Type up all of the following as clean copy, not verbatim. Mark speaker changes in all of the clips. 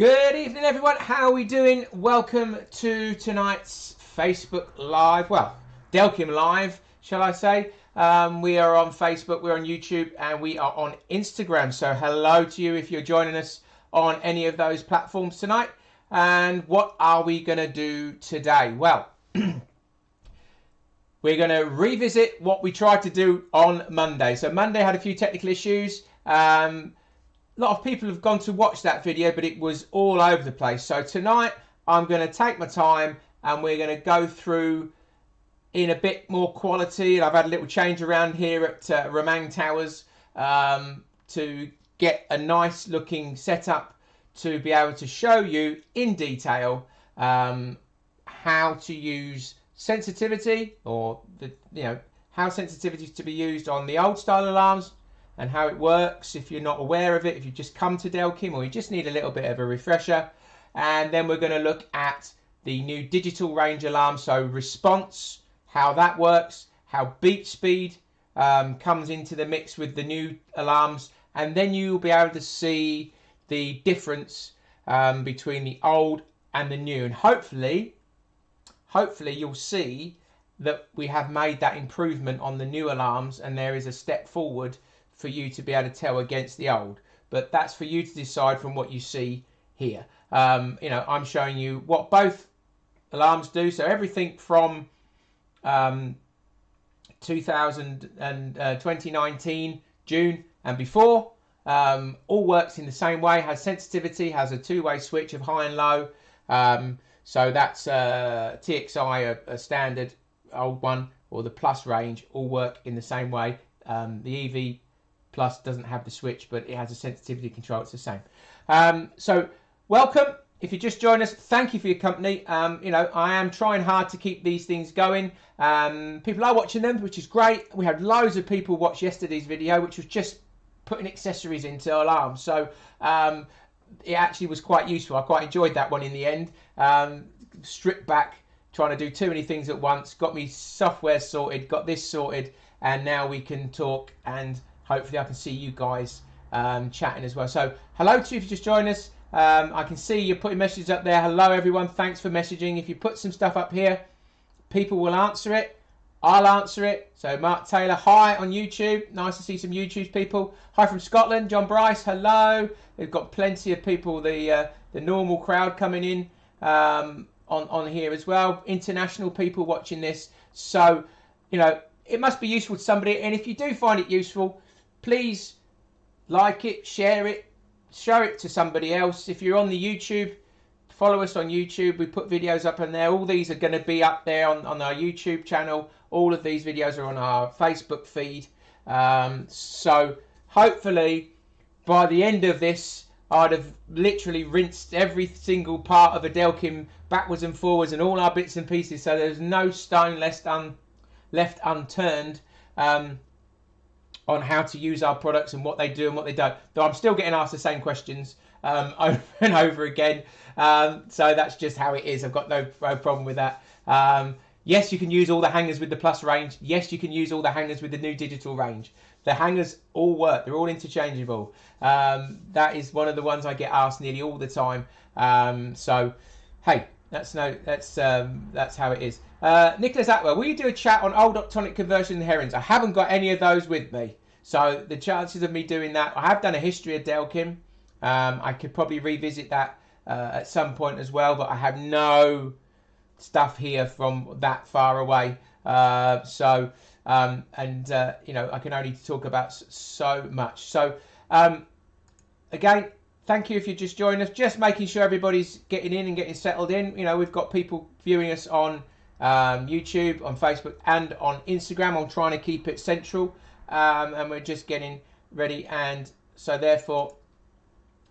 Speaker 1: Good evening, everyone. How are we doing? Welcome to tonight's Facebook Live. Well, Delkim Live, shall I say. We are on Facebook, we're on YouTube, and we are on Instagram. So hello to you if you're joining us on any of those platforms tonight. And what are we going to do today? Well, we're going to revisit what we tried to do on Monday. So Monday had a few technical issues. A lot of people have gone to watch that video, but it was all over the place. So tonight I'm going to take my time and we're going to go through in a bit more quality. I've had a little change around here at Remang Towers to get a nice looking setup to be able to show you in detail how to use sensitivity, or how sensitivity is to be used on the old style alarms, and how it works if you're not aware of it, if you just come to Delkim or you just need a little bit of a refresher. And then we're going to look at the new digital range alarm, so response, how that works, how beat speed comes into the mix with the new alarms, and then you'll be able to see the difference between the old and the new. And hopefully you'll see that we have made that improvement on the new alarms, and there is a step forward for you to be able to tell against the old. But that's for you to decide from what you see here. I'm showing you what both alarms do. So everything from 2019 June and before all works in the same way, has sensitivity, has a two-way switch of high and low. So that's txi, a standard old one, or the plus range, all work in the same way. The EV Plus doesn't have the switch, but it has a sensitivity control. It's the same. So welcome. If you just joined us, thank you for your company. I am trying hard to keep these things going. People are watching them, which is great. We had loads of people watch yesterday's video, which was just putting accessories into alarms. So it actually was quite useful. I quite enjoyed that one in the end. Stripped back, trying to do too many things at once. Got me software sorted, got this sorted, and now we can talk, and hopefully I can see you guys chatting as well. So hello to you if you just joined us. I can see you're putting messages up there. Hello everyone, thanks for messaging. If you put some stuff up here, people will answer it. I'll answer it. So Mark Taylor, hi on YouTube. Nice to see some YouTube people. Hi from Scotland, John Bryce, hello. We've got plenty of people, the normal crowd coming in on here as well. International people watching this. So, it must be useful to somebody. And if you do find it useful, please like it, share it, show it to somebody else. If you're on the YouTube, follow us on YouTube. We put videos up on there. All these are going to be up there on our YouTube channel. All of these videos are on our Facebook feed. So hopefully by the end of this, I'd have literally rinsed every single part of a Delkim backwards and forwards and all our bits and pieces. So there's no stone left unturned on how to use our products and what they do and what they don't. Though I'm still getting asked the same questions over and over again. So that's just how it is. I've got no problem with that. Yes, you can use all the hangers with the plus range. Yes, you can use all the hangers with the new digital range. The hangers all work. They're all interchangeable. That is one of the ones I get asked nearly all the time. So, hey, that's how it is. Nicholas Atwell, will you do a chat on old optonic conversion herons? I haven't got any of those with me. So the chances of me doing that, I have done a history of Delkim. I could probably revisit that at some point as well, but I have no stuff here from that far away. I can only talk about so much. So again, thank you if you just joined us. Just making sure everybody's getting in and getting settled in. We've got people viewing us on YouTube, on Facebook, and on Instagram. I'm trying to keep it central, and we're just getting ready. And so therefore,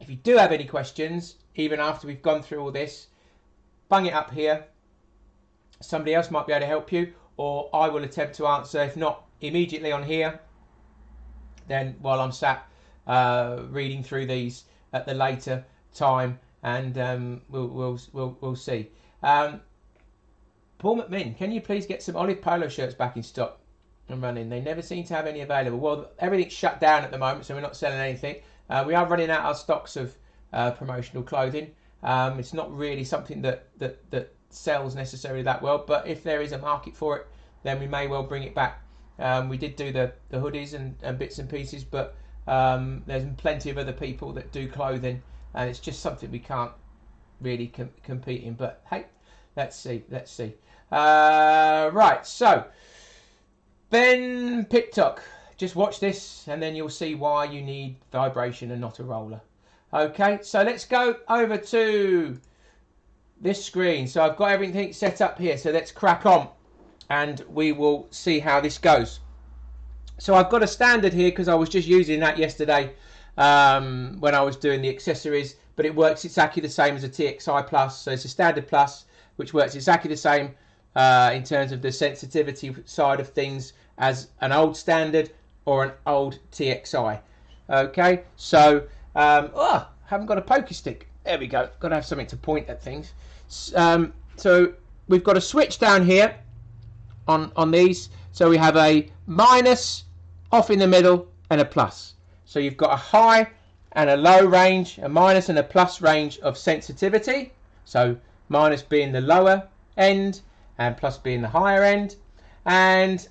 Speaker 1: if you do have any questions, even after we've gone through all this, bung it up here. Somebody else might be able to help you, or I will attempt to answer. If not immediately on here, then while I'm sat reading through these at the later time, and we'll see. Paul McMinn, can you please get some olive polo shirts back in stock and running? They never seem to have any available. Well, everything's shut down at the moment, so we're not selling anything. We are running out our stocks of promotional clothing. It's not really something that sells necessarily that well, but if there is a market for it, then we may well bring it back. We did do the hoodies and bits and pieces, but there's plenty of other people that do clothing, and it's just something we can't really compete in. But hey, let's see. Right, so Ben Pittock, just watch this and then you'll see why you need vibration and not a roller. Okay, so let's go over to this screen. So I've got everything set up here, so let's crack on and we will see how this goes. So I've got a standard here because I was just using that yesterday when I was doing the accessories, but it works exactly the same as a TXI Plus. So it's a standard plus, which works exactly the same in terms of the sensitivity side of things as an old standard or an old TXI. Okay, so haven't got a pokey stick. There we go. Got to have something to point at things. So we've got a switch down here on these. So we have a minus off in the middle and a plus. So you've got a high and a low range, a minus and a plus range of sensitivity. So minus being the lower end and plus being the higher end. And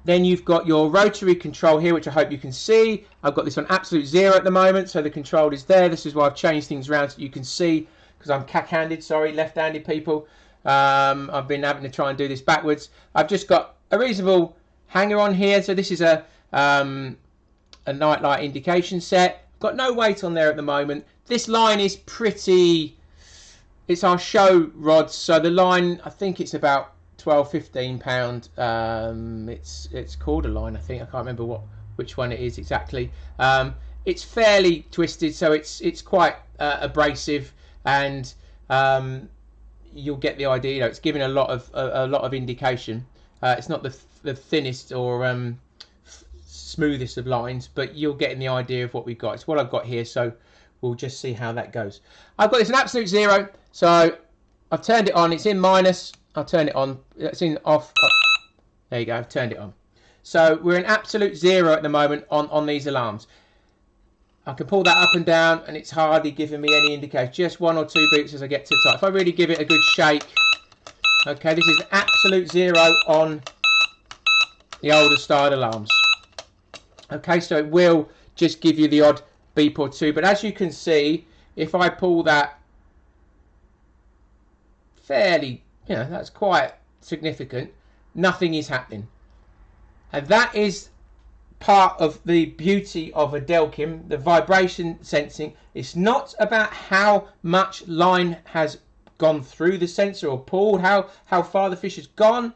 Speaker 1: then you've got your rotary control here, which I hope you can see. I've got this on absolute 0 at the moment, so the control is there. This is why I've changed things around so you can see, because I'm cack-handed, sorry, left-handed people. I've been having to try and do this backwards. I've just got a reasonable hanger on here. So this is a nightlight indication set. Got no weight on there at the moment. This line is pretty, it's our show rods. So the line, I think it's about 12-15 pound. It's called a line, I think. I can't remember which one it is exactly. It's fairly twisted, so it's quite abrasive, and you'll get the idea. You know, it's giving a lot of indication. It's not the thinnest or smoothest of lines, but you're getting the idea of what we've got. It's what I've got here, so we'll just see how that goes. I've got this in absolute 0, so I've turned it on. It's in minus. I'll turn it on. It's in off. There you go. I've turned it on. So we're in absolute 0 at the moment on these alarms. I can pull that up and down, and it's hardly giving me any indication. Just 1 or 2 beeps as I get to the top. If I really give it a good shake. Okay, this is absolute 0 on the older style alarms. Okay, so it will just give you the odd beep or 2. But as you can see, if I pull that fairly, you know, that's quite significant, nothing is happening. And that is part of the beauty of a Delkim, the vibration sensing. It's not about how much line has gone through the sensor or pulled, how far the fish has gone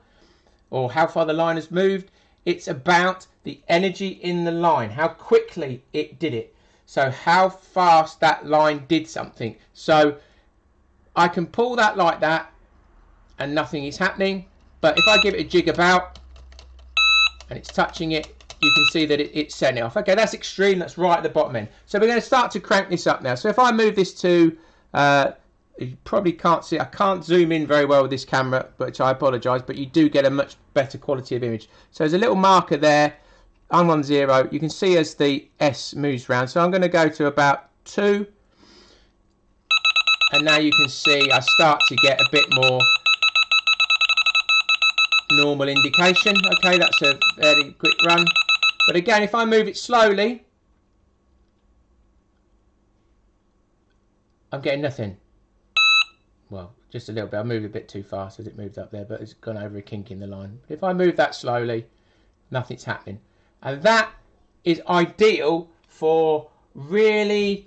Speaker 1: or how far the line has moved. It's about the energy in the line, how quickly it did it. So how fast that line did something. So I can pull that like that and nothing is happening. But if I give it a jig about and it's touching it, you can see that it's setting it off. Okay, that's extreme. That's right at the bottom end. So we're going to start to crank this up now. So if I move this to, you probably can't see, I can't zoom in very well with this camera, which I apologise, but you do get a much better quality of image. So there's a little marker there. I'm on 0. You can see as the S moves around. So I'm going to go to about 2. And now you can see I start to get a bit more normal indication. Okay, that's a very quick run. But again, if I move it slowly, I'm getting nothing. Well, just a little bit. I moved a bit too fast as it moved up there, but it's gone over a kink in the line. But if I move that slowly, nothing's happening. And that is ideal for really,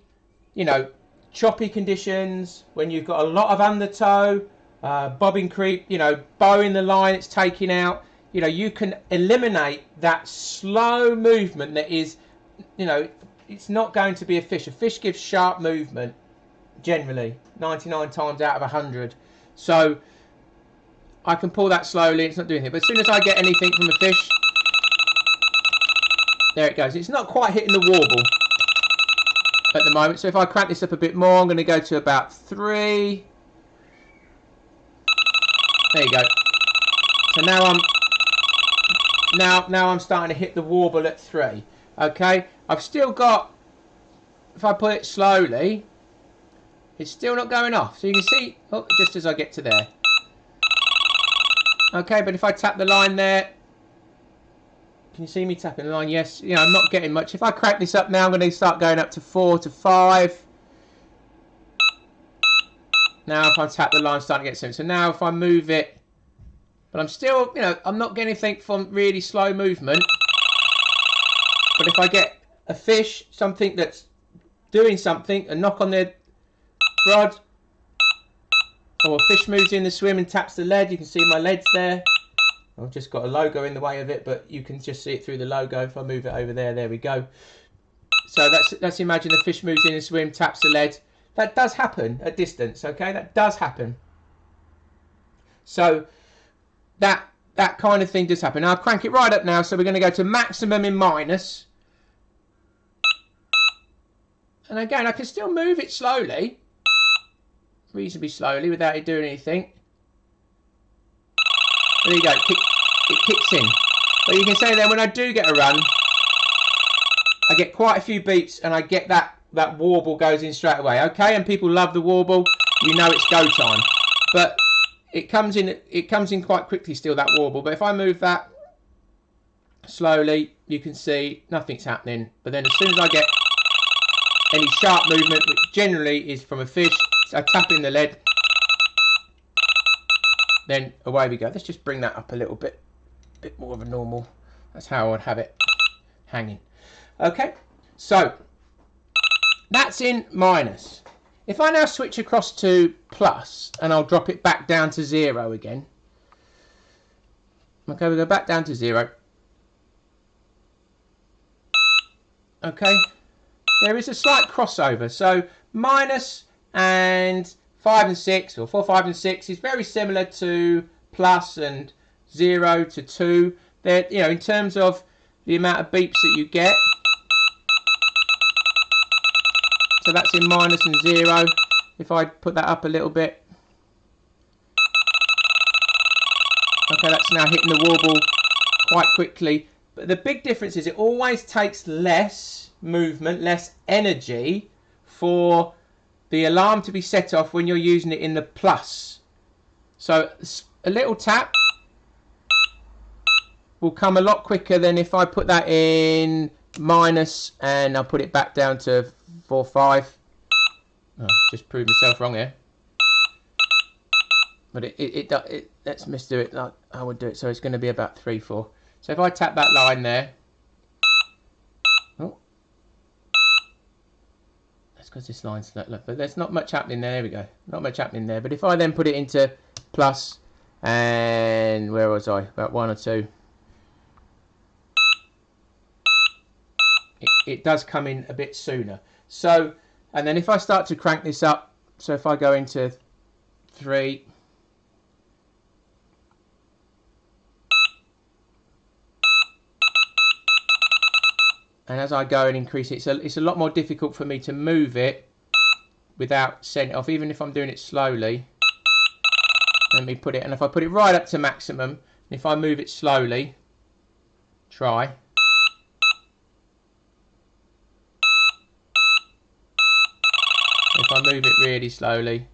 Speaker 1: you know, choppy conditions, when you've got a lot of undertow, bobbing creep, you know, bowing the line, it's taking out. You know, you can eliminate that slow movement that is, you know, it's not going to be a fish. A fish gives sharp movement, generally, 99 times out of 100. So I can pull that slowly, it's not doing it. But as soon as I get anything from a fish, there it goes. It's not quite hitting the warble at the moment. So if I crank this up a bit more, I'm going to go to about 3. There you go. So now I'm starting to hit the warble at 3. Okay, I've still got, if I put it slowly, It's still not going off. So you can see, oh, just as I get to there. Okay, but if I tap the line there, can you see me tapping the line? Yes. You know, I'm not getting much. If I crank this up now, I'm going to start going up to 4 to 5. Now if I tap the line, I'm starting to get something. So now if I move it, but I'm still, you know, I'm not getting anything from really slow movement. But if I get a fish, something that's doing something, a knock on the rod, or a fish moves in the swim and taps the lead, you can see my lead's there. I've just got a logo in the way of it, but you can just see it through the logo. If I move it over there, there we go. So that's imagine the fish moves in the swim, taps the lead. That does happen at distance, okay? That does happen. So that kind of thing does happen. Now I'll crank it right up now, so we're going to go to maximum in minus. And again, I can still move it slowly, reasonably slowly, without it doing anything. There you go, it kicks in. But you can say then when I do get a run, I get quite a few beeps and I get that warble goes in straight away. Okay, and people love the warble, you know it's go time. But it comes in quite quickly still, that warble. But if I move that slowly, you can see nothing's happening. But then as soon as I get any sharp movement, which generally is from a fish, so I tap in the lead, then away we go. Let's just bring that up a little bit more of a normal. That's how I would have it hanging. Okay, so that's in minus. If I now switch across to plus, and I'll drop it back down to 0 again. Okay, we go back down to 0. Okay, there is a slight crossover. So minus and 5 and 6, or 4, 5 and 6 is very similar to plus and 0 to 2. They're, you know, in terms of the amount of beeps that you get. So that's in minus and 0. If I put that up a little bit. Okay, that's now hitting the warble quite quickly. But the big difference is it always takes less movement, less energy for the alarm to be set off when you're using it in the plus. So a little tap will come a lot quicker than if I put that in minus and I'll put it back down to 4, 5. Oh, just proved myself wrong here. But let's misdo it like I would do it. So it's going to be about 3, 4. So if I tap that line there, oh, that's because this line's look, but there's not much happening there. There we go, not much happening there. But if I then put it into plus, and where was I? About 1 or 2. It does come in a bit sooner. So, and then if I start to crank this up, so if I go into 3, and as I go and increase it, so it's a lot more difficult for me to move it without setting it off, even if I'm doing it slowly. Let me put it, and if I put it right up to maximum, and if I move it slowly, try. If I move it really slowly,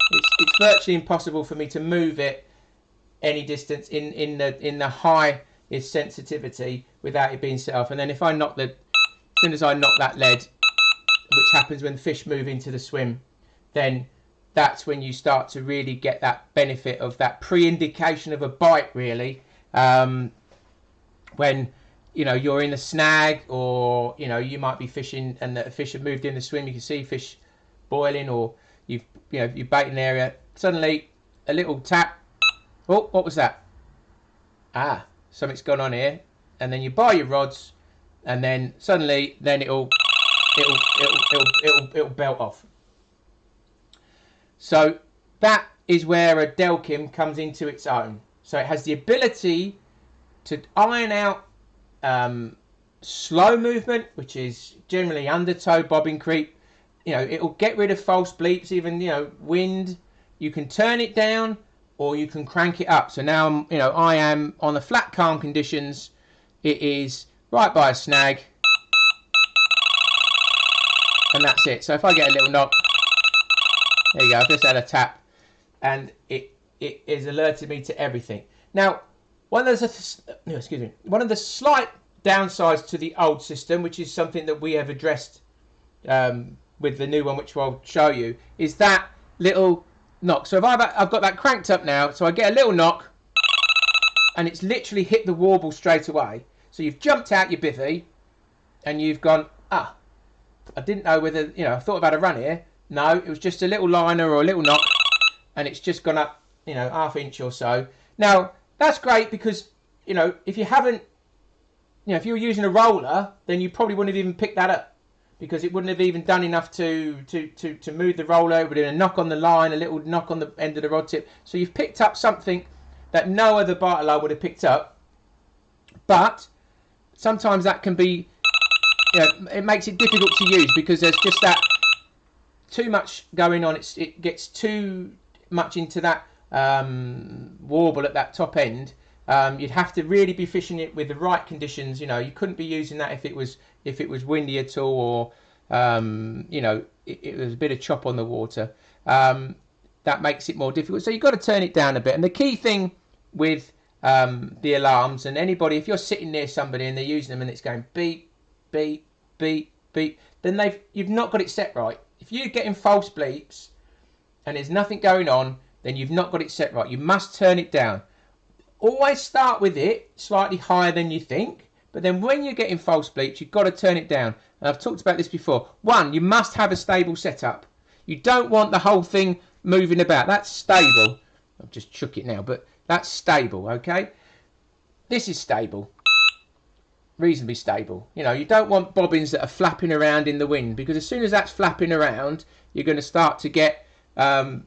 Speaker 1: it's virtually impossible for me to move it any distance in the highest sensitivity without it being set off. And then if I knock as soon as I knock that lead, which happens when fish move into the swim, then that's when you start to really get that benefit of that pre-indication of a bite, really. When you know you're in a snag, or you know you might be fishing and the fish have moved in the swim, you can see fish boiling, or you bait an area, suddenly a little tap. Oh, what was that? Ah, something's gone on here. And then you buy your rods, and then suddenly it'll belt off. So that is where a Delkim comes into its own. So it has the ability to iron out slow movement, which is generally undertow, bobbing, creep. You know, it'll get rid of false bleeps, even, you know, wind. You can turn it down or you can crank it up. So now, you know, I am on the flat calm conditions. It is right by a snag, and that's it. So if I get a little knock, there you go, I've just had a tap, and it is alerted me to everything. Now, one of the slight downsides to the old system, which is something that we have addressed with the new one, which I'll show you, is that little knock. So if I've got that cranked up now, so I get a little knock, and it's literally hit the warble straight away. So you've jumped out your bivvy, and you've gone, I didn't know whether, I thought about a run here. No, it was just a little liner or a little knock, and it's just gone up, half inch or so. Now, that's great because, if you haven't, if you were using a roller, then you probably wouldn't have even picked that up because it wouldn't have even done enough to move the roller. It would have been a knock on the line, a little knock on the end of the rod tip. So you've picked up something that no other bartolo would have picked up. But sometimes that can be, it makes it difficult to use because there's just that too much going on. It gets too much into that warble at that top end. You'd have to really be fishing it with the right conditions. You couldn't be using that if it was windy at all, or it was a bit of chop on the water. That makes it more difficult. So you've got to turn it down a bit. And the key thing with the alarms, and anybody, if you're sitting near somebody and they're using them and it's going beep, beep, beep, beep, then you've not got it set right. If you're getting false bleeps and there's nothing going on, then you've not got it set right. You must turn it down. Always start with it slightly higher than you think, but then when you're getting false bleeps, you've got to turn it down. And I've talked about this before. One, you must have a stable setup. You don't want the whole thing moving about. That's stable. I've just shook it now, but that's stable, okay? This is stable. Reasonably stable. You don't want bobbins that are flapping around in the wind, because as soon as that's flapping around, you're going to start to get, other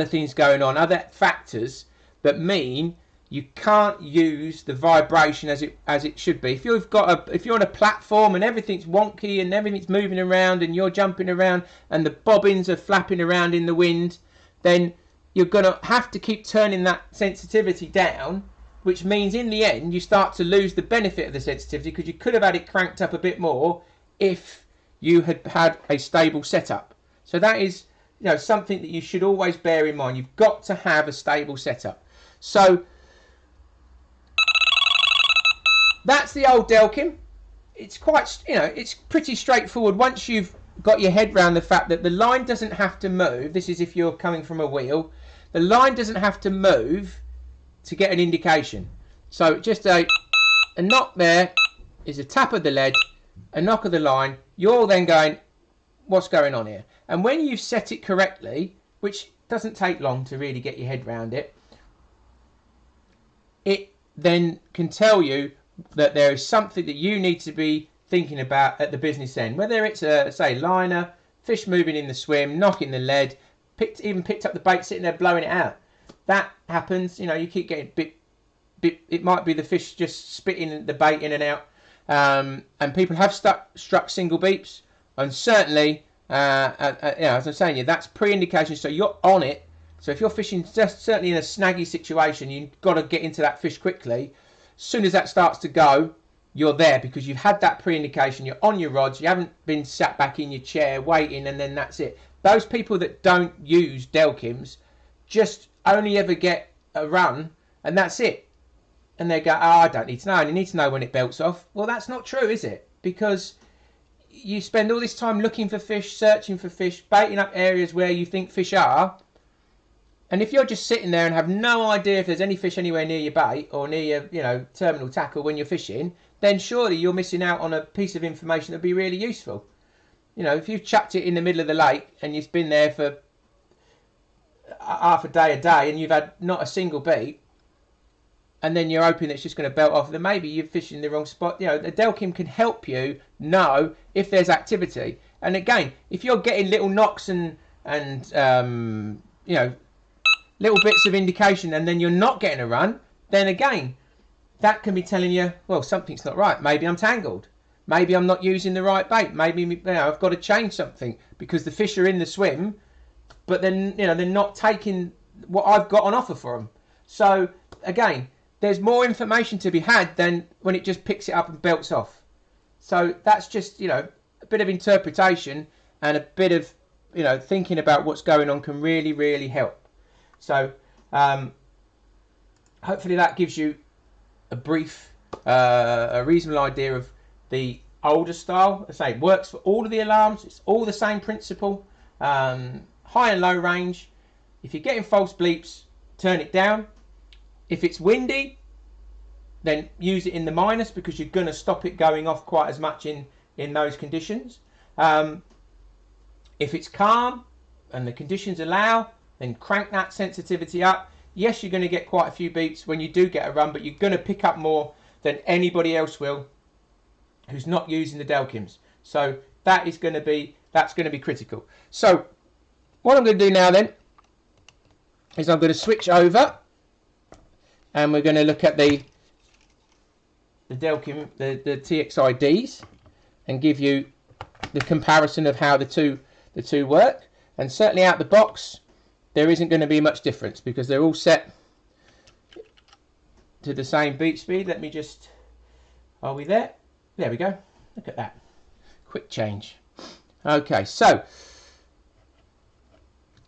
Speaker 1: things going on, other factors that mean you can't use the vibration as it should be. If you're on a platform and everything's wonky and everything's moving around and you're jumping around and the bobbins are flapping around in the wind, then you're going to have to keep turning that sensitivity down, which means in the end you start to lose the benefit of the sensitivity, because you could have had it cranked up a bit more if you had had a stable setup. So that is something that you should always bear in mind. You've got to have a stable setup. So that's the old Delkim. It's quite, it's pretty straightforward once you've got your head around the fact that the line doesn't have to move. This is if you're coming from a wheel. The line doesn't have to move to get an indication. So just a knock there is a tap of the lead, a knock of the line. You're then going, what's going on here? And when you've set it correctly, which doesn't take long to really get your head around it, it then can tell you that there is something that you need to be thinking about at the business end. Whether it's a, say, liner, fish moving in the swim, knocking the lead, even picked up the bait, sitting there blowing it out. That happens, you keep getting bit. It might be the fish just spitting the bait in and out. And people have struck single beeps, and certainly, as I'm saying, that's pre-indication. So you're on it. So if you're fishing just certainly in a snaggy situation, you've got to get into that fish quickly. As soon as that starts to go, you're there because you've had that pre-indication. You're on your rods. You haven't been sat back in your chair waiting, and then that's it. Those people that don't use Delkims just only ever get a run, and that's it. And they go, I don't need to know. And you need to know when it belts off. Well, that's not true, is it? Because you spend all this time looking for fish, searching for fish, baiting up areas where you think fish are. And if you're just sitting there and have no idea if there's any fish anywhere near your bait or near your, terminal tackle when you're fishing, then surely you're missing out on a piece of information that'd be really useful. If you've chucked it in the middle of the lake and you've been there for half a day and you've had not a single beat, and then you're hoping that it's just going to belt off, then maybe you're fishing in the wrong spot. The Delkim can help you know if there's activity. And again, if you're getting little knocks and little bits of indication, and then you're not getting a run, then again, that can be telling you, well, something's not right. Maybe I'm tangled. Maybe I'm not using the right bait. Maybe I've got to change something because the fish are in the swim, but then they're not taking what I've got on offer for them. So again, there's more information to be had than when it just picks it up and belts off. So that's just, you know, a bit of interpretation and a bit of, you know, thinking about what's going on can really, really help. So hopefully that gives you a brief, a reasonable idea of the older style. I say it works for all of the alarms. It's all the same principle. High and low range. If you're getting false bleeps, turn it down. If it's windy, then use it in the minus, because you're going to stop it going off quite as much in those conditions. If it's calm and the conditions allow, then crank that sensitivity up. Yes, you're going to get quite a few beeps when you do get a run, but you're going to pick up more than anybody else will who's not using the Delkims. So that's going to be critical. So what I'm going to do now then is I'm going to switch over, and we're going to look at the Delkim, the txi-Ds, and give you the comparison of how the two work. And certainly out the box, there isn't going to be much difference because they're all set to the same beat speed. Let me just, are we there? There we go. Look at that. Quick change. Okay, so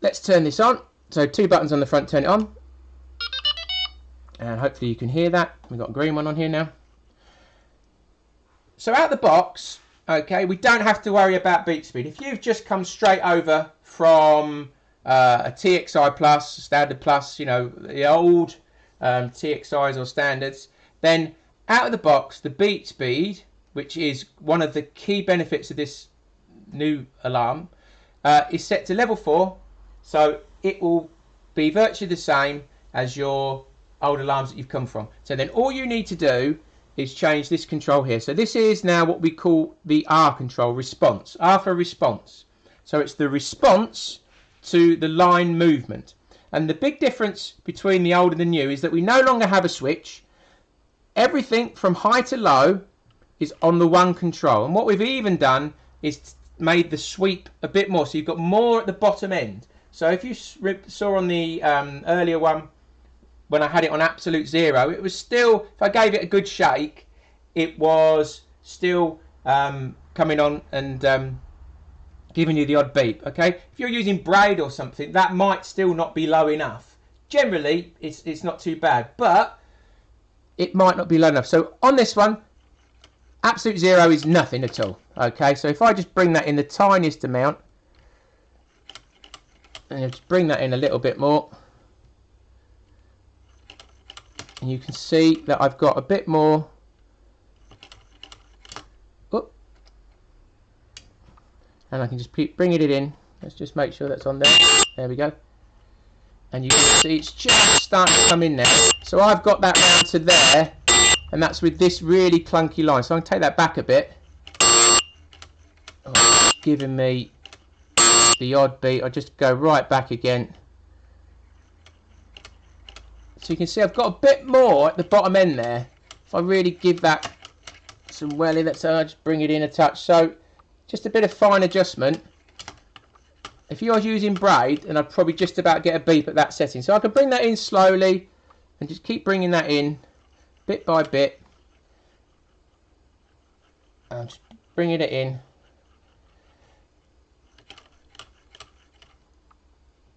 Speaker 1: let's turn this on. So 2 buttons on the front, turn it on. And hopefully you can hear that. We've got a green one on here now. So out the box, okay, we don't have to worry about beat speed. If you've just come straight over from a TXI Plus, Standard Plus, you know, the old TXIs or Standards, then out of the box, the beat speed, which is one of the key benefits of this new alarm, is set to level 4. So it will be virtually the same as your old alarms that you've come from. So then all you need to do is change this control here. So this is now what we call the R control, response. R for response. So it's the response to the line movement. And the big difference between the old and the new is that we no longer have a switch. Everything from high to low is on the one control. And what we've even done is made the sweep a bit more. So you've got more at the bottom end. So if you saw on the earlier one, when I had it on absolute 0, it was still, if I gave it a good shake, it was still coming on and giving you the odd beep. Okay, if you're using braid or something, that might still not be low enough. Generally, it's not too bad, but it might not be low enough. So on this one, absolute 0 is nothing at all. Okay, so if I just bring that in the tiniest amount, and just bring that in a little bit more, and you can see that I've got a bit more. Oop. And I can just keep bringing it in. Let's just make sure that's on there. There we go. And you can see it's just starting to come in there. So I've got that round to there, and that's with this really clunky line. So I'm going to take that back a bit. Oh, it's giving me the odd beat. I'll just go right back again. So you can see I've got a bit more at the bottom end there. If I really give that some welly, let's say I just bring it in a touch. So just a bit of fine adjustment. If you are using braid, then I'd probably just about get a beep at that setting. So I can bring that in slowly and just keep bringing that in bit by bit. I'm just bringing it in.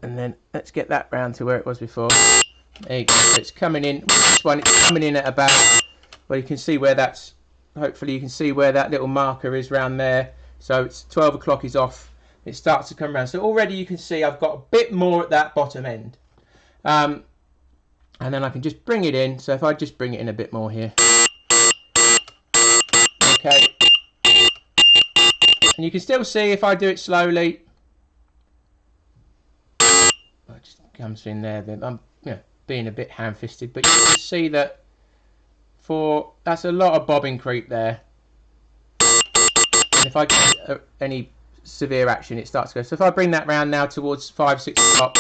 Speaker 1: And then let's get that round to where it was before. There you go. So it's coming in. This one, it's coming in at about, well, you can see where that's, hopefully you can see where that little marker is round there. So it's 12 o'clock is off. It starts to come around. So already you can see I've got a bit more at that bottom end. And then I can just bring it in. So if I just bring it in a bit more here. Okay. And you can still see if I do it slowly. It just comes in there. Then I'm, you know, being a bit ham-fisted, but you can see that that's a lot of bobbing creep there. And if I get any severe action, it starts to go. So if I bring that round now towards 5-6 o'clock,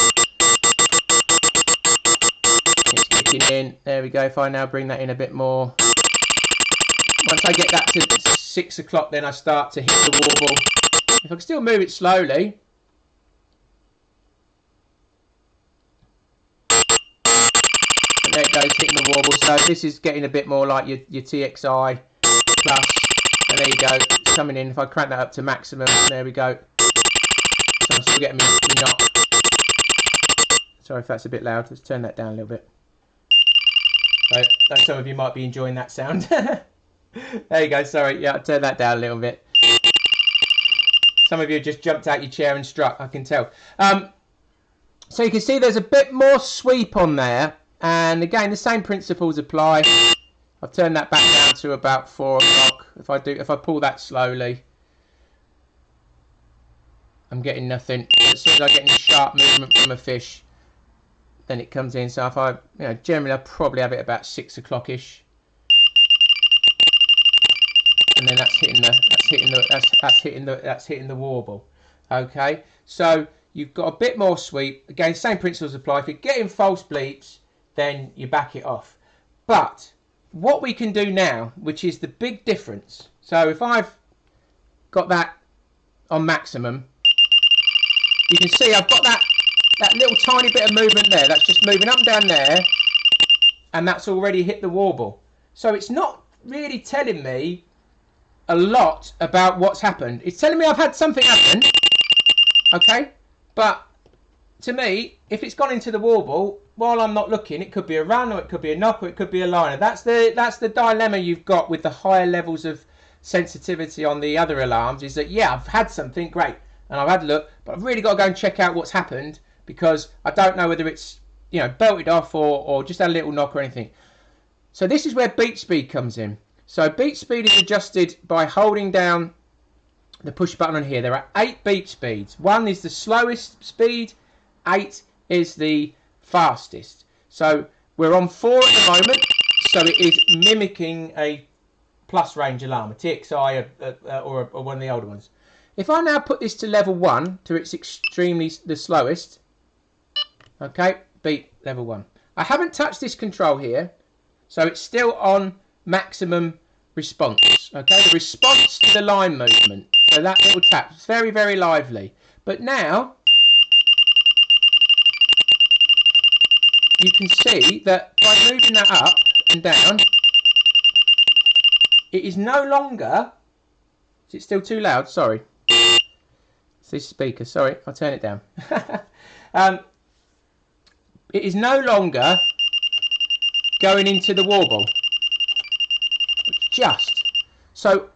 Speaker 1: it's kicking in. There we go. If I now bring that in a bit more, once I get that to 6 o'clock, then I start to hit the warble. If I can still move it slowly. There it goes it's hitting the warble. So this is getting a bit more like your TXI plus. And there you go, it's coming in. If I crank that up to maximum, there we go. So I'm still getting me knock. Sorry if that's a bit loud. Let's turn that down a little bit. So some of you might be enjoying that sound. There you go. Sorry, yeah, I turned that down a little bit. Some of you just jumped out your chair and struck, I can tell. So you can see there's a bit more sweep on there, and again the same principles apply. I've turned that back down to about 4 o'clock. If I pull that slowly, I'm getting nothing. As soon as I get any sharp movement from a fish, then it comes in. So if I, generally I probably have it about 6 o'clock-ish, and then that's hitting the warble. Okay, so you've got a bit more sweep. Again, same principles apply. If you're getting false bleeps, then you back it off. But what we can do now, which is the big difference. So if I've got that on maximum, you can see I've got that little tiny bit of movement there. That's just moving up and down there, and that's already hit the warble. So it's not really telling me a lot about what's happened. It's telling me I've had something happen, okay? But to me, if it's gone into the warble while I'm not looking, it could be a run, or it could be a knock, or it could be a liner. That's the dilemma you've got with the higher levels of sensitivity on the other alarms, is that yeah, I've had something great and I've had a look, but I've really got to go and check out what's happened, because I don't know whether it's belted off or just had a little knock or anything. So this is where beat speed comes in. So beat speed is adjusted by holding down the push button on here. There are 8 beat speeds. 1 is the slowest speed, 8 is the fastest. So we're on 4 at the moment, so it is mimicking a plus range alarm, a txi or one of the older ones. If I now put this to level 1, to its extremely the slowest, okay, beat level 1. I haven't touched this control here, so it's still on maximum response. Okay, the response to the line movement. So that little tap, it's very, very lively. But now you can see that by moving that up and down, it is no longer. Is it still too loud? Sorry. It's this speaker. Sorry, I'll turn it down. It is no longer going into the warble. Just so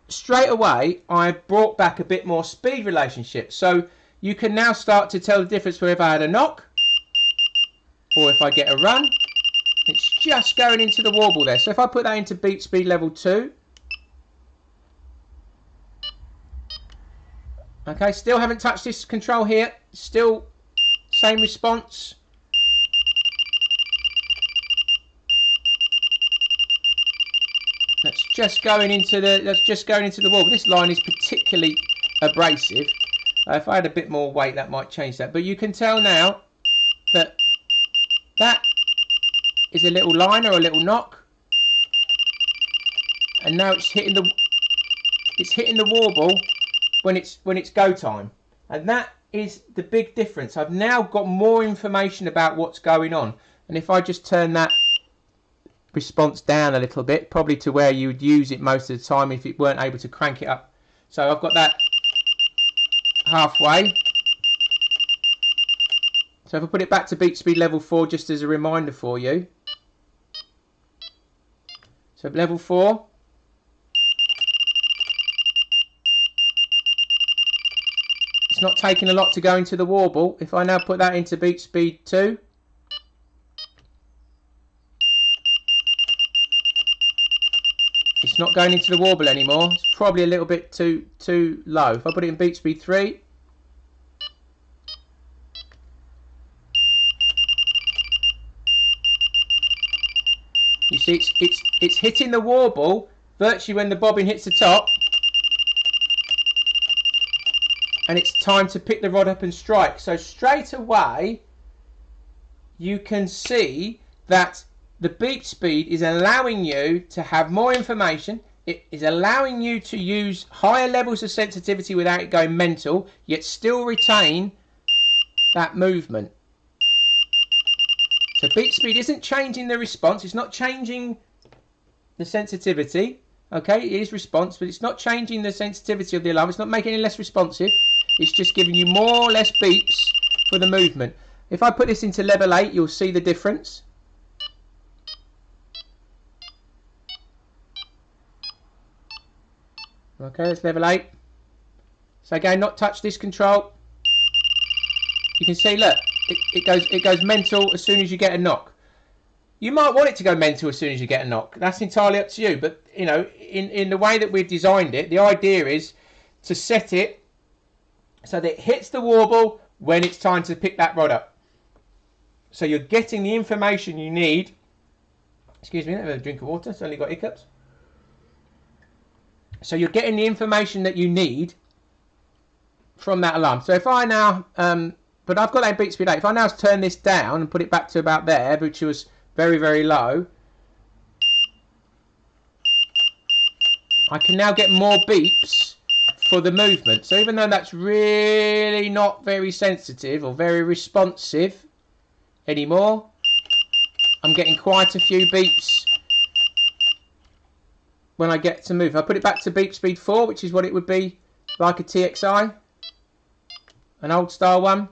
Speaker 1: straight away I brought back a bit more speed relationship, so you can now start to tell the difference where if I had a knock or if I get a run, it's just going into the warble there. So if I put that into beat speed level 2, okay, still haven't touched this control here, still same response. That's just going into the wall. This line is particularly abrasive. If I had a bit more weight, that might change that. But you can tell now that that is a little liner or a little knock, and now it's hitting the warble when it's go time, and that is the big difference. I've now got more information about what's going on, and if I just turn that response down a little bit, probably to where you would use it most of the time if it weren't able to crank it up. So I've got that halfway. So if I put it back to beat speed level 4, just as a reminder for you. So level 4. It's not taking a lot to go into the warble. If I now put that into beat speed 2, it's not going into the warble anymore. It's probably a little bit too low. If I put it in beat speed 3, you see it's hitting the warble virtually when the bobbin hits the top, and it's time to pick the rod up and strike. So straight away you can see that the beat speed is allowing you to have more information. It is allowing you to use higher levels of sensitivity without it going mental, yet still retain that movement. So beep speed isn't changing the response. It's not changing the sensitivity. Okay, it is response, but it's not changing the sensitivity of the alarm. It's not making it less responsive. It's just giving you more or less beeps for the movement. If I put this into level 8, you'll see the difference. Okay, that's level 8. So again, not touch this control. You can see, look, it goes mental as soon as you get a knock. You might want it to go mental as soon as you get a knock. That's entirely up to you. But, you know, in the way that we've designed it, the idea is to set it so that it hits the warble when it's time to pick that rod up. So you're getting the information you need. Excuse me, let me have a drink of water. It's only got hiccups. So you're getting the information that you need from that alarm. So if I now, but I've got that beep speed 8. If I now turn this down and put it back to about there, which was very, very low, I can now get more beeps for the movement. So even though that's really not very sensitive or very responsive anymore, I'm getting quite a few beeps when I get to move. I put it back to beep speed 4, which is what it would be like a TXI, an old style one.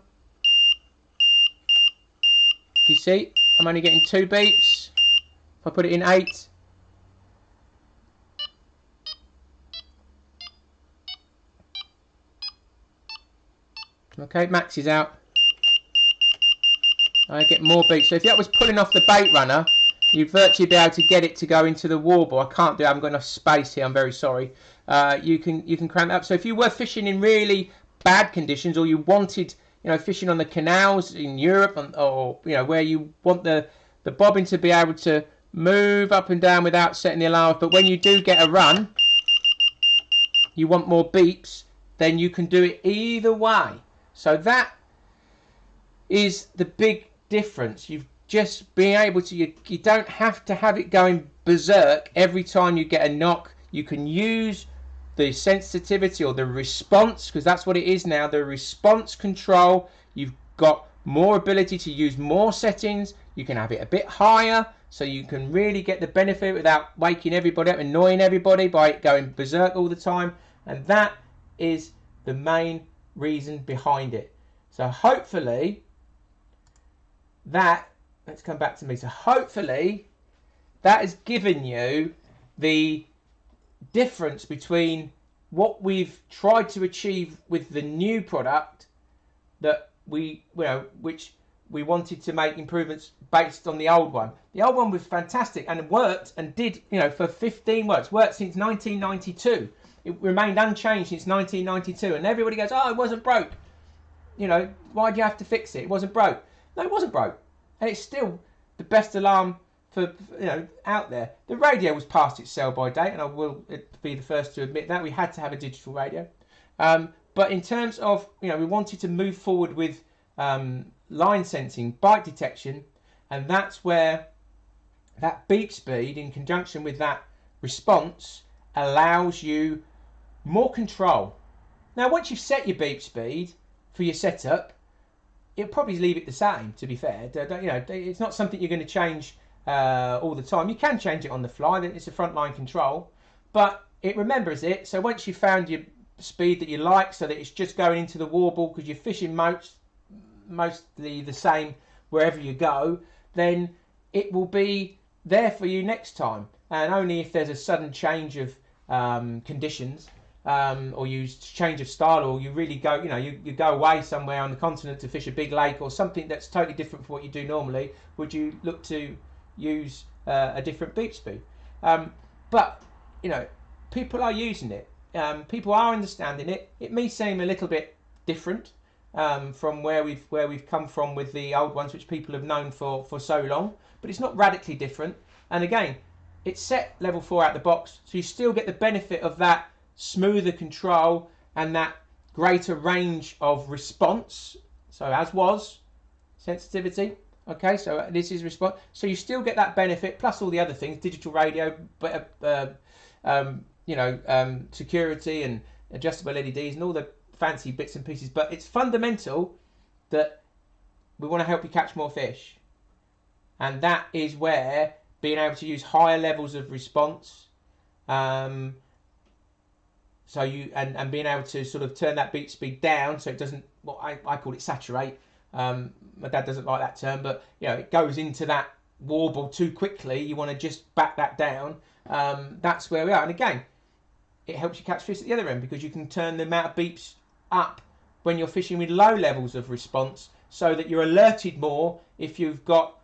Speaker 1: You see, I'm only getting 2 beeps. If I put it in 8, okay, max is out. I get more beeps. So if that was pulling off the bait runner, you'd virtually be able to get it to go into the warble. I can't do it. I haven't got enough space here. I'm very sorry. You can crank that up. So if you were fishing in really bad conditions, or you wanted, you know, fishing on the canals in Europe, or you know, where you want the bobbin to be able to move up and down without setting the alarm off, but when you do get a run, you want more beeps, then you can do it either way. So that is the big difference. You've just been able to, you don't have to have it going berserk every time you get a knock. You can use the sensitivity or the response, because that's what it is now, the response control. You've got more ability to use more settings. You can have it a bit higher, so you can really get the benefit without waking everybody up, annoying everybody by going berserk all the time. And that is the main reason behind it. So hopefully that, let's come back to me. So hopefully that has given you the difference between what we've tried to achieve with the new product that we, you know, which we wanted to make improvements based on the old one. The old one was fantastic and worked and did, you know, for 15 works. Worked since 1992. It remained unchanged since 1992. And everybody goes, oh, it wasn't broke. You know, why do you have to fix it? It wasn't broke. No, it wasn't broke. And it's still the best alarm for, you know, out there. The radio was past its sell-by date, and I will be the first to admit that. We had to have a digital radio. But in terms of, you know, we wanted to move forward with line sensing, bite detection, and that's where that beep speed in conjunction with that response allows you more control. Now, once you've set your beep speed for your setup, you'll probably leave it the same, to be fair. You know, it's not something you're going to change all the time. You can change it on the fly, then it's a frontline control, but it remembers it. So once you've found your speed that you like, so that it's just going into the warble because you're fishing mostly the same wherever you go, then it will be there for you next time. And only if there's a sudden change of conditions, or you change of style, or you really go, you know, you go away somewhere on the continent to fish a big lake or something that's totally different from what you do normally, would you look to use a different beep speed. But, you know, people are using it. People are understanding it. It may seem a little bit different from where we've come from with the old ones, which people have known for so long, but it's not radically different. And again, it's set level 4 out the box, so you still get the benefit of that smoother control and that greater range of response. So as was sensitivity, okay, so this is response. So you still get that benefit plus all the other things, digital radio, security and adjustable LEDs and all the fancy bits and pieces. But it's fundamental that we want to help you catch more fish. and that is where being able to use higher levels of response, so you and being able to sort of turn that beat speed down so it doesn't, what I call it saturate. My dad doesn't like that term, but you know, it goes into that warble too quickly. You want to just back that down. That's where we are. And again, it helps you catch fish at the other end because you can turn the amount of beeps up when you're fishing with low levels of response, so that you're alerted more if you've got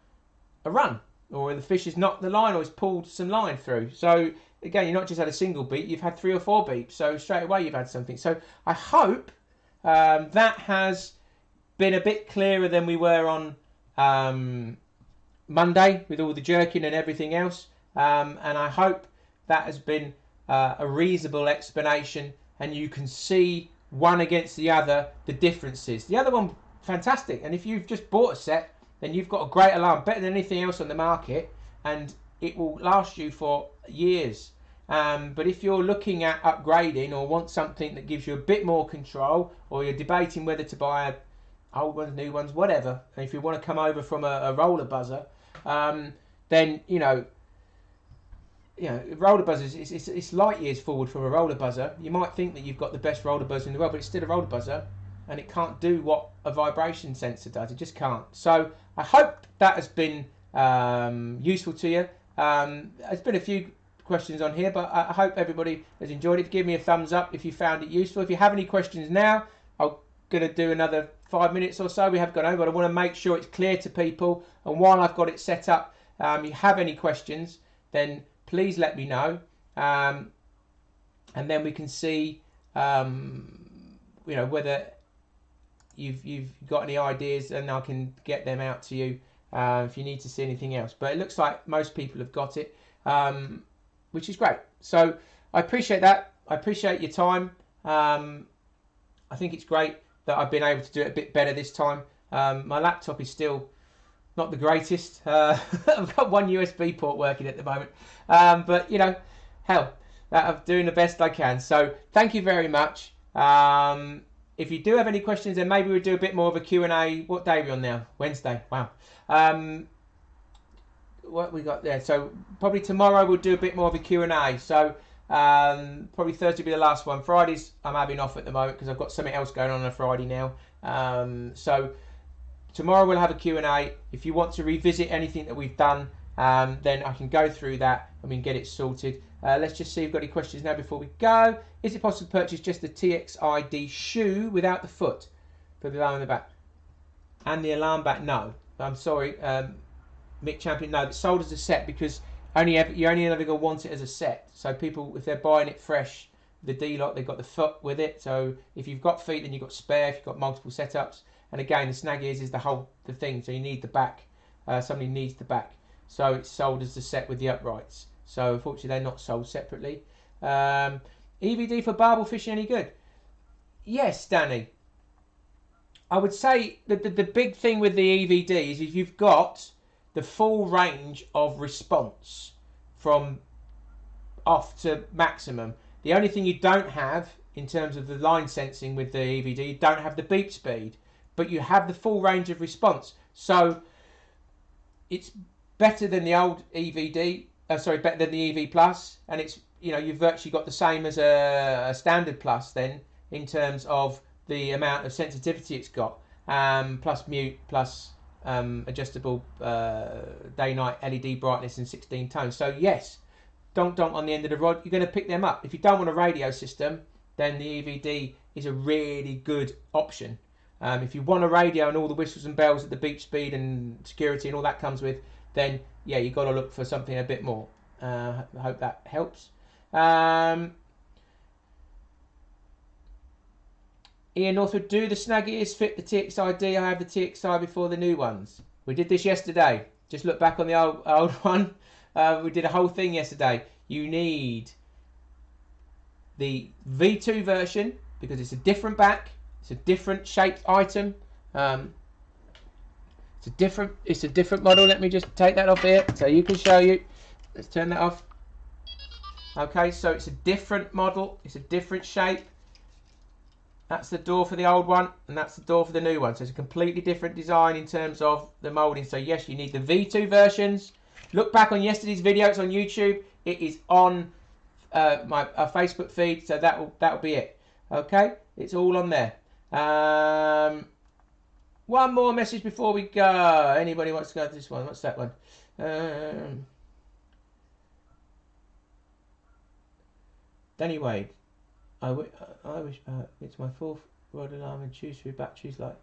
Speaker 1: a run or the fish has knocked the line or has pulled some line through. So again, you've not just had a single beep, you've had 3 or 4 beeps. So straight away you've had something. So I hope that has been a bit clearer than we were on Monday with all the jerking and everything else. And I hope that has been a reasonable explanation, and you can see one against the other the differences. The other one, fantastic. And if you've just bought a set, then you've got a great alarm, better than anything else on the market, and it will last you for years. But if you're looking at upgrading or want something that gives you a bit more control, or you're debating whether to buy old ones, new ones, whatever, and if you want to come over from a roller buzzer, then you know, roller buzzers, it's light years forward from a roller buzzer. You might think that you've got the best roller buzzer in the world, but it's still a roller buzzer, and it can't do what a vibration sensor does. It just can't. So I hope that has been useful to you. There's been a few questions on here, but I hope everybody has enjoyed it. Give me a thumbs up if you found it useful. If you have any questions now, I'm going to do another 5 minutes or so. We have gone over, but I want to make sure it's clear to people. And while I've got it set up, you have any questions, then please let me know, and then we can see, whether you've got any ideas, and I can get them out to you if you need to see anything else. But it looks like most people have got it, which is great. So I appreciate that. I appreciate your time. I think it's great that I've been able to do it a bit better this time. My laptop is still not the greatest. I've got one USB port working at the moment, but hell, I'm doing the best I can. So thank you very much. If you do have any questions, then maybe we'll do a bit more of a Q&A. What day are we on now? Wednesday. Wow. What we got there? So probably tomorrow we'll do a bit more of a Q&A. So probably Thursday will be the last one. Fridays I'm having off at the moment because I've got something else going on a Friday now. So tomorrow we'll have a Q&A. If you want to revisit anything that we've done, then I can go through that and we can get it sorted. Let's just see if we've got any questions now before we go. Is it possible to purchase just the txi-d shoe without the foot for the alarm in the back? And the alarm back? No. I'm sorry, Mick Champion. No, it's sold as a set because you're only ever going to want it as a set. So people, if they're buying it fresh, the d-lok, they've got the foot with it. So if you've got feet, then you've got spare. If you've got multiple setups. And again, the snag is the thing. So you need the back. Somebody needs the back. So it's sold as the set with the uprights. So unfortunately, they're not sold separately. EVD for barbel fishing any good? Yes, Danny. I would say that the big thing with the EVD is if you've got the full range of response from off to maximum. The only thing you don't have in terms of the line sensing with the EVD, you don't have the beep speed, but you have the full range of response. So it's better than the old EVD, better than the EV Plus, and it's, you've virtually got the same as a standard Plus then in terms of the amount of sensitivity it's got, plus mute, plus adjustable day-night LED brightness and 16 tones. So yes, donk on the end of the rod, you're going to pick them up. If you don't want a radio system, then the EVD is a really good option. If you want a radio and all the whistles and bells at the beep speed and security and all that comes with, then yeah, you've got to look for something a bit more. I hope that helps. Ian Northwood, do the snag ears fit the txi-d? I have the txi before the new ones. We did this yesterday. Just look back on the old one. We did a whole thing yesterday. You need the V2 version because it's a different back. It's a different shaped item. It's a different model. Let me just take that off here so you can show you. Let's turn that off. Okay, so it's a different model. It's a different shape. That's the door for the old one, and that's the door for the new one. So it's a completely different design in terms of the moulding. So yes, you need the V2 versions. Look back on yesterday's video. It's on YouTube. It is on my Facebook feed. So that'll be it. Okay, it's all on there. One more message before we go. Anybody wants to go to this one? What's that one? Danny Wade. I wish it's my fourth rod alarm and choose through batteries. Like,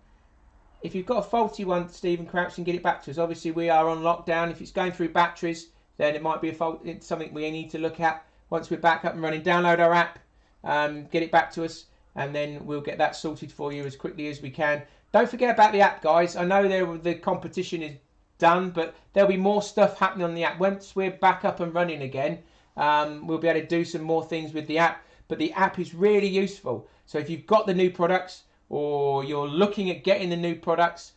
Speaker 1: if you've got a faulty one, Stephen Crouch, and get it back to us. Obviously, we are on lockdown. If it's going through batteries, then it might be a fault. It's something we need to look at. Once we're back up and running, download our app, get it back to us, and then we'll get that sorted for you as quickly as we can. Don't forget about the app, guys. I know the competition is done, but there'll be more stuff happening on the app. Once we're back up and running again, we'll be able to do some more things with the app. But the app is really useful. So if you've got the new products or you're looking at getting the new products,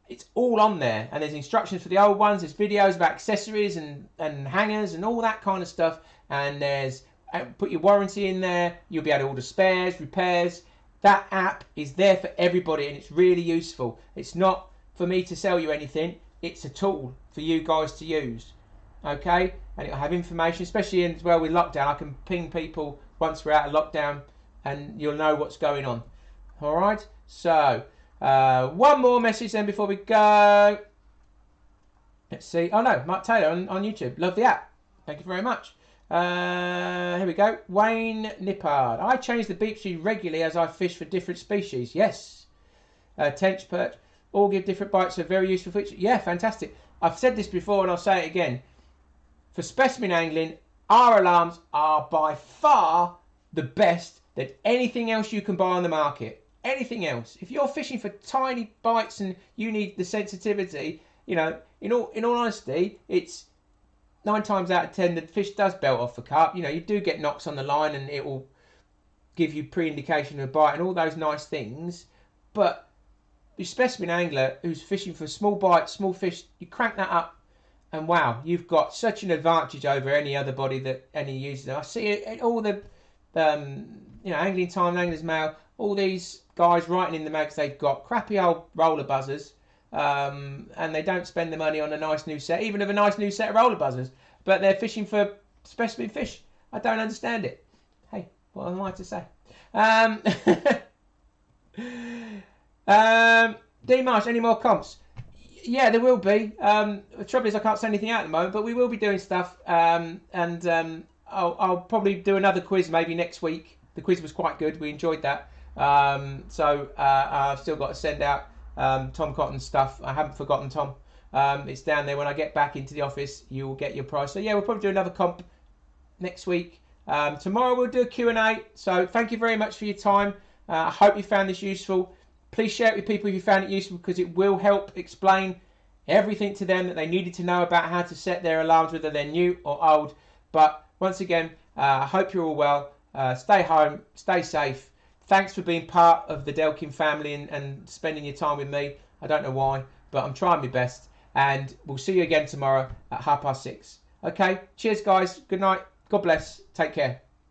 Speaker 1: it's all on there. And there's instructions for the old ones. There's videos about accessories and hangers and all that kind of stuff. And there's put your warranty in there. You'll be able to order spares, repairs. That app is there for everybody and it's really useful. It's not for me to sell you anything. It's a tool for you guys to use. Okay? And it'll have information, especially as well with lockdown. I can ping people once we're out of lockdown and you'll know what's going on. All right? So, one more message then before we go. Let's see. Oh no, Mark Taylor on YouTube. Love the app. Thank you very much. Here we go. Wayne Nippard. I change the beep sheet regularly as I fish for different species. Yes. Tench, perch, all give different bites. So very useful feature. Yeah, fantastic. I've said this before and I'll say it again. For specimen angling, our alarms are by far the best than anything else you can buy on the market. Anything else. If you're fishing for tiny bites and you need the sensitivity, you know, in all honesty, it's 9 times out of 10 the fish does belt off the carp. You know, you do get knocks on the line and it will give you pre-indication of a bite and all those nice things. But your specimen angler who's fishing for small bites, small fish, you crank that up and wow, you've got such an advantage over any other body that any uses. I see it, all the you know, Angling Time, Angler's Mail, all these guys writing in the mags, they've got crappy old roller buzzers, and they don't spend the money on a nice new set, even of a nice new set of roller buzzers, but they're fishing for specimen fish. I don't understand it. Hey, what am I to say? D Marsh, any more comps? Yeah, there will be. The trouble is I can't say anything out at the moment, but we will be doing stuff, and I'll probably do another quiz maybe next week. The quiz was quite good. We enjoyed that. So I've still got to send out Tom Cotton's stuff. I haven't forgotten Tom. It's down there. When I get back into the office, you will get your prize. So yeah, we'll probably do another comp next week. Tomorrow we'll do a Q&A. So thank you very much for your time. I hope you found this useful. Please share it with people if you found it useful because it will help explain everything to them that they needed to know about how to set their alarms, whether they're new or old. But once again, I hope you're all well. Stay home, stay safe. Thanks for being part of the Delkim family and spending your time with me. I don't know why, but I'm trying my best. And we'll see you again tomorrow at 6:30. Okay, cheers guys. Good night. God bless. Take care.